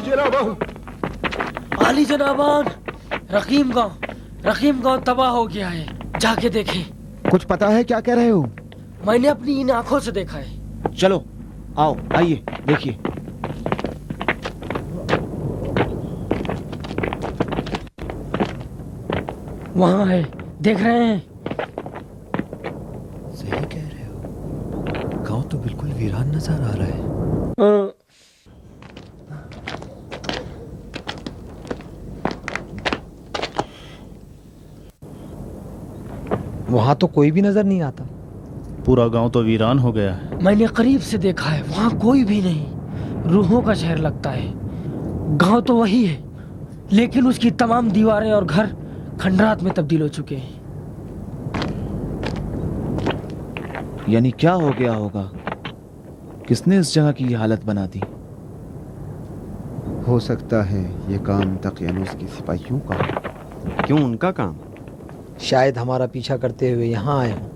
आली जनाबान, रकीम गांव तबाह हो गया है, जाके देखें। कुछ पता है क्या कह रहे हो? मैंने अपनी इन आंखों से देखा है। चलो आओ, आइए देखिए। वहां है, देख रहे हैं? सही कह रहे हो, गांव तो बिल्कुल वीरान नजर आ रहा है। वहां तो कोई भी नजर नहीं आता। पूरा गांव तो वीरान हो गया है। मैंने करीब से देखा है, वहां कोई भी नहीं, रूहों का शहर लगता है। गांव तो वही है, लेकिन उसकी तमाम दीवारें और घर खंडरात में तब्दील हो चुके हैं। यानी क्या हो गया होगा? किसने इस जगह की ये हालत बना दी? हो सकता है ये काम तकियानुस की सिपाहियों का। क्यों, उनका काम? शायद हमारा पीछा करते हुए यहाँ आए हों,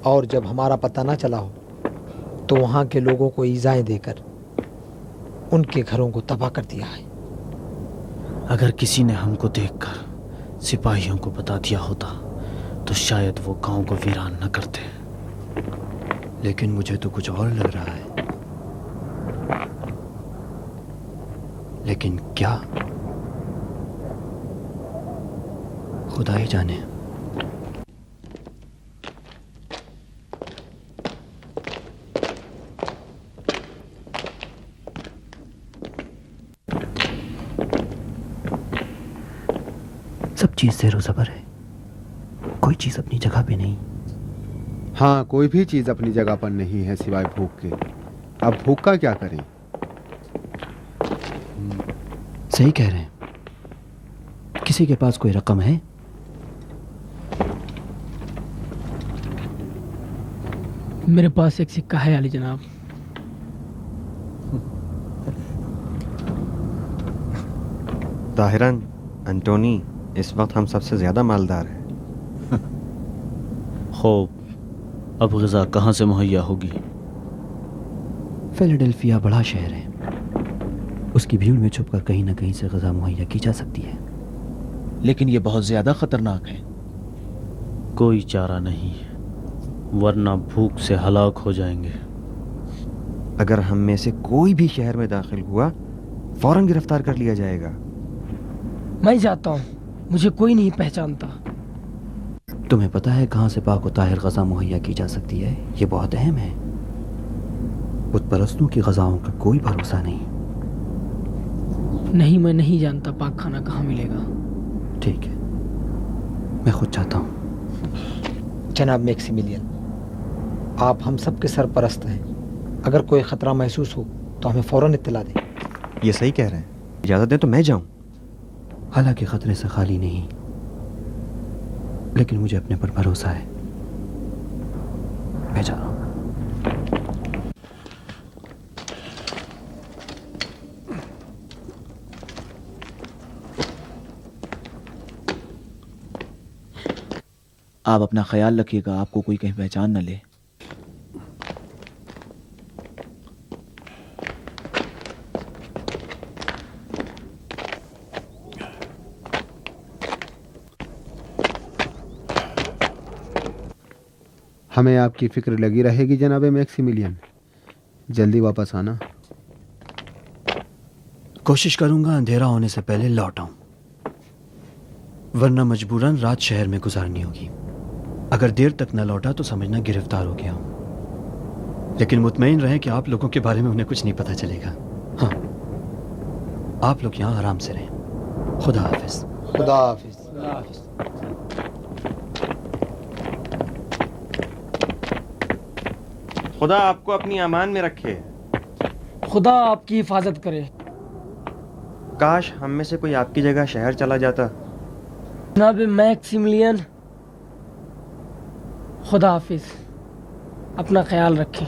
और जब हमारा पता ना चला हो तो वहाँ के लोगों को ईज़ाएं देकर उनके घरों को तबाह कर दिया है। अगर किसी ने हमको देखकर सिपाहियों को बता दिया होता तो शायद वो गांव को वीरान न करते। लेकिन मुझे तो कुछ और लग रहा है। लेकिन क्या, खुदा ही जाने। सब चीज ज़ेरो ज़बर है, कोई चीज अपनी जगह पे नहीं। हाँ, कोई भी चीज अपनी जगह पर नहीं है सिवाय भूख के। अब भूख का क्या करें? सही कह रहे हैं। किसी के पास कोई रकम है? मेरे पास एक सिक्का है, अली जनाब। ताहिरन, एंटोनी इस वक्त हम सबसे ज्यादा मालदार हैं। खूब, अब ग़िज़ा कहाँ से मुहैया होगी? फिलाडेल्फिया बड़ा शहर है, उसकी भीड़ में छुपकर कहीं ना कहीं से ग़िज़ा मुहैया की जा सकती है। लेकिन ये बहुत ज्यादा खतरनाक है। कोई चारा नहीं, वरना भूख से हलाक हो जाएंगे। अगर हम में से कोई भी शहर में दाखिल हुआ फौरन गिरफ्तार कर लिया जाएगा। मैं जाता हूँ, मुझे कोई नहीं पहचानता। तुम्हें पता है कहाँ से पाक व ताहिर ग़िज़ा मुहैया की जा सकती है? ये बहुत अहम है। बुत परस्तों की ग़िज़ाओं का कोई भरोसा नहीं। नहीं, मैं नहीं जानता पाक खाना कहाँ मिलेगा। ठीक है, मैं खुद चाहता हूँ। जनाब मैक्सिमिलियन, आप हम सब के सरपरस्त हैं। अगर कोई ख़तरा महसूस हो तो हमें फ़ौरन इत्तला दें। ये सही कह रहे हैं, इजाज़त दें तो मैं जाऊं। हालांकि ख़तरे से खाली नहीं, लेकिन मुझे अपने पर भरोसा है। मैं जा रहा हूँ। आप अपना ख्याल रखिएगा, आपको कोई कहीं पहचान न ले। हमें आपकी फिक्र लगी रहेगी जनाब मैक्सिमिलियन। जल्दी वापस आना। कोशिश करूंगा अंधेरा होने से पहले लौट आऊं, वरना मजबूरन रात शहर में गुजारनी होगी। अगर देर तक न लौटा तो समझना गिरफ्तार हो गया हूं। लेकिन मुतमईन रहें कि आप लोगों के बारे में उन्हें कुछ नहीं पता चलेगा। हाँ, आप लोग यहाँ आराम से रहें। खुदा हाफिज। खुदा हाफिज। खुदा आपको अपनी अमान में रखे। खुदा आपकी हिफाजत करे। काश हम में से कोई आपकी जगह शहर चला जाता। जनाब मैक्सिमिलियन, खुदा हाफिज, अपना ख्याल रखें।